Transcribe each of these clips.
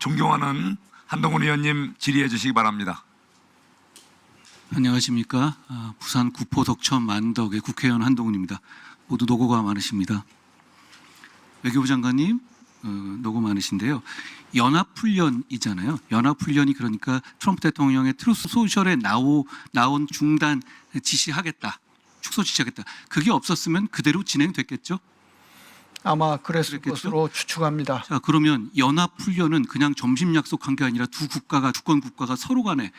존경하는 한동훈 의원님 질의해 주시기 바랍니다. 안녕하십니까. 부산 구포 덕천 만덕의 국회의원 한동훈입니다. 모두 노고가 많으십니다. 외교부 장관님 노고 많으신데요. 연합훈련이잖아요. 연합훈련이 그러니까 트럼프 대통령의 트루스 소셜에 나온 중단 지시하겠다. 축소 지시하겠다. 그게 없었으면 그대로 진행됐겠죠? 아마 그랬을 그랬겠죠? 것으로 추측합니다. 자, 그러면 연합훈련은 그냥 점심 약속한 게 아니라 두 국가가 주권 국가가 서로 간에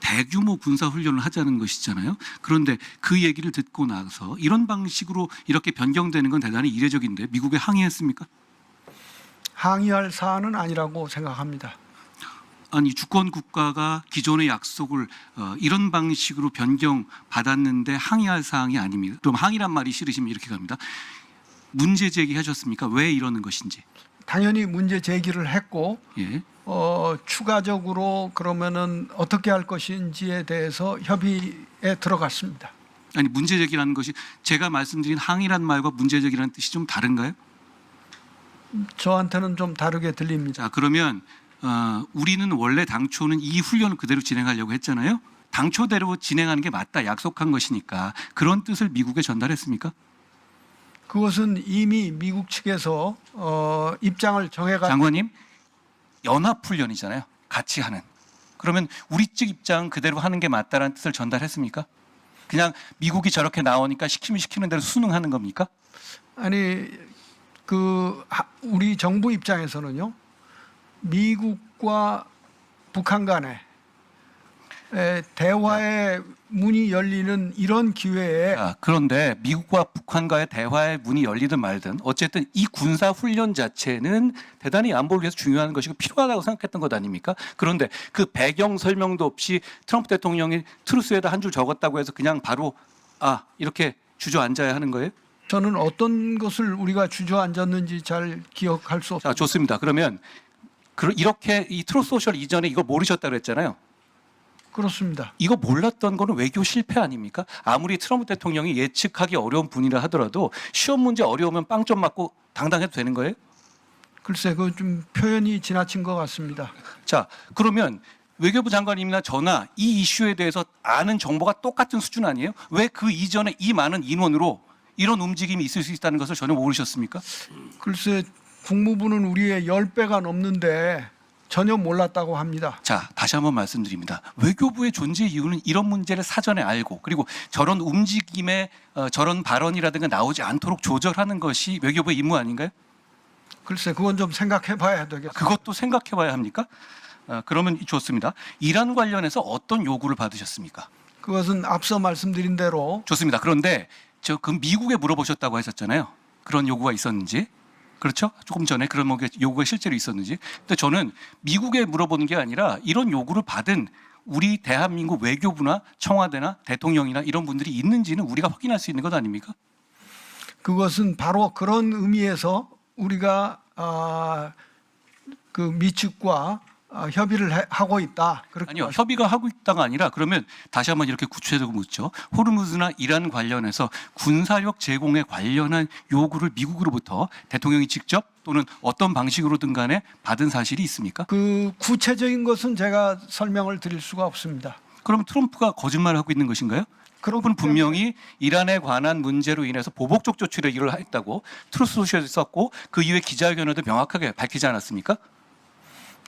대규모 군사훈련을 하자는 것이잖아요. 그런데 그 얘기를 듣고 나서 이런 방식으로 이렇게 변경되는 건 대단히 이례적인데 미국에 항의했습니까? 항의할 사안은 아니라고 생각합니다. 아니 주권 국가가 기존의 약속을 이런 방식으로 변경받았는데 항의할 사항이 아닙니다. 그럼 항의란 말이 싫으시면 이렇게 갑니다. 문제 제기하셨습니까? 왜 이러는 것인지. 당연히 문제 제기를 했고 예. 추가적으로 그러면은 어떻게 할 것인지에 대해서 협의에 들어갔습니다. 아니 문제 제기라는 것이 제가 말씀드린 항의란 말과 문제 제기라는 뜻이 좀 다른가요? 저한테는 좀 다르게 들립니다. 자, 그러면 우리는 원래 당초는 이 훈련을 그대로 진행하려고 했잖아요. 당초대로 진행하는 게 맞다 약속한 것이니까 그런 뜻을 미국에 전달했습니까? 그것은 이미 미국 측에서 입장을 정해가. 장관님, 연합훈련이잖아요. 같이 하는. 그러면 우리 측 입장은 그대로 하는 게 맞다라는 뜻을 전달했습니까? 그냥 미국이 저렇게 나오니까 시키면 시키는 대로 순응하는 겁니까? 아니 우리 정부 입장에서는요. 미국과 북한 간에 대화의 문이 열리는 이런 기회에 그런데 미국과 북한과의 대화의 문이 열리든 말든 어쨌든 이 군사 훈련 자체는 대단히 안보를 위해서 중요한 것이고 필요하다고 생각했던 것 아닙니까? 그런데 그 배경 설명도 없이 트럼프 대통령이 트루스에다 한 줄 적었다고 해서 그냥 바로 이렇게 주저앉아야 하는 거예요? 저는 어떤 것을 우리가 주저앉았는지 잘 기억할 수 없습니다. 자, 좋습니다. 그러면 이렇게 이 트루스 소셜 이전에 이거 모르셨다고 그랬잖아요. 그렇습니다. 이거 몰랐던 거는 외교 실패 아닙니까? 아무리 트럼프 대통령이 예측하기 어려운 분이라 하더라도 시험 문제 어려우면 빵 좀 맞고 당당해도 되는 거예요? 글쎄, 그 좀 표현이 지나친 것 같습니다. 자, 그러면 외교부 장관님이나 저나 이 이슈에 대해서 아는 정보가 똑같은 수준 아니에요? 왜 그 이전에 이 많은 인원으로 이런 움직임이 있을 수 있다는 것을 전혀 모르셨습니까? 글쎄, 국무부는 우리의 10배가 넘는데 전혀 몰랐다고 합니다. 자, 다시 한번 말씀드립니다. 외교부의 존재 이유는 이런 문제를 사전에 알고 그리고 저런 움직임에 저런 발언이라든가 나오지 않도록 조절하는 것이 외교부의 임무 아닌가요? 글쎄, 그건 좀 생각해 봐야 되겠습니다. 그것도 생각해 봐야 합니까? 그러면 좋습니다. 이란 관련해서 어떤 요구를 받으셨습니까? 그것은 앞서 말씀드린 대로 좋습니다. 그런데 그 미국에 물어보셨다고 하셨잖아요. 그런 요구가 있었는지. 그렇죠? 조금 전에 그런 요구가 실제로 있었는지. 근데 저는 미국에 물어보는 게 아니라 이런 요구를 받은 우리 대한민국 외교부나 청와대나 대통령이나 이런 분들이 있는지는 우리가 확인할 수 있는 것 아닙니까? 그것은 바로 그런 의미에서 우리가 그 미측과 협의를 하고 있다. 아니요, 협의가 하고 있다가 아니라 그러면 다시 한번 이렇게 구체적으로 묻죠. 호르무즈나 이란 관련해서 군사력 제공에 관련한 요구를 미국으로부터 대통령이 직접 또는 어떤 방식으로든 간에 받은 사실이 있습니까? 그 구체적인 것은 제가 설명을 드릴 수가 없습니다. 그럼 트럼프가 거짓말을 하고 있는 것인가요? 트럼프는 분명히 이란에 관한 문제로 인해서 보복적 조치를 했다고 트루스 소셜에 썼고 그 이후에 기자회견에도 명확하게 밝히지 않았습니까?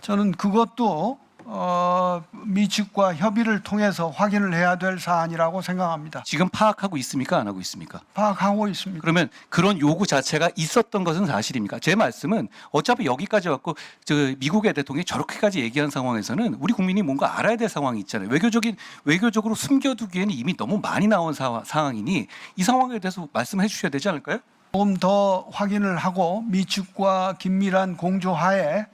저는 그것도 미측과 협의를 통해서 확인을 해야 될 사안이라고 생각합니다. 지금 파악하고 있습니까? 안 하고 있습니까? 파악하고 있습니다. 그러면 그런 요구 자체가 있었던 것은 사실입니까? 제 말씀은 어차피 여기까지 왔고 미국의 대통령이 저렇게까지 얘기한 상황에서는 우리 국민이 뭔가 알아야 될 상황이 있잖아요. 외교적으로 숨겨두기에는 이미 너무 많이 나온 상황이니 이 상황에 대해서 말씀해 주셔야 되지 않을까요? 조금 더 확인을 하고 미측과 긴밀한 공조하에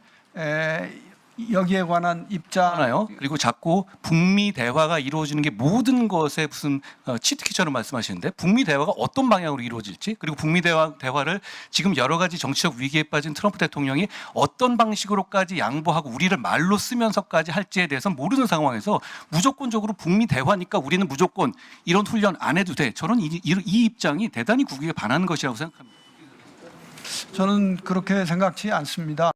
여기에 관한 입장. 하나요. 그리고 자꾸 북미 대화가 이루어지는 게 모든 것에 무슨 치트키처럼 말씀하시는데 북미 대화가 어떤 방향으로 이루어질지 그리고 북미 대화를 지금 여러 가지 정치적 위기에 빠진 트럼프 대통령이 어떤 방식으로까지 양보하고 우리를 말로 쓰면서까지 할지에 대해서 모르는 상황에서 무조건적으로 북미 대화니까 우리는 무조건 이런 훈련 안 해도 돼. 저는 이 입장이 대단히 국익에 반하는 것이라고 생각합니다. 저는 그렇게 생각지 않습니다.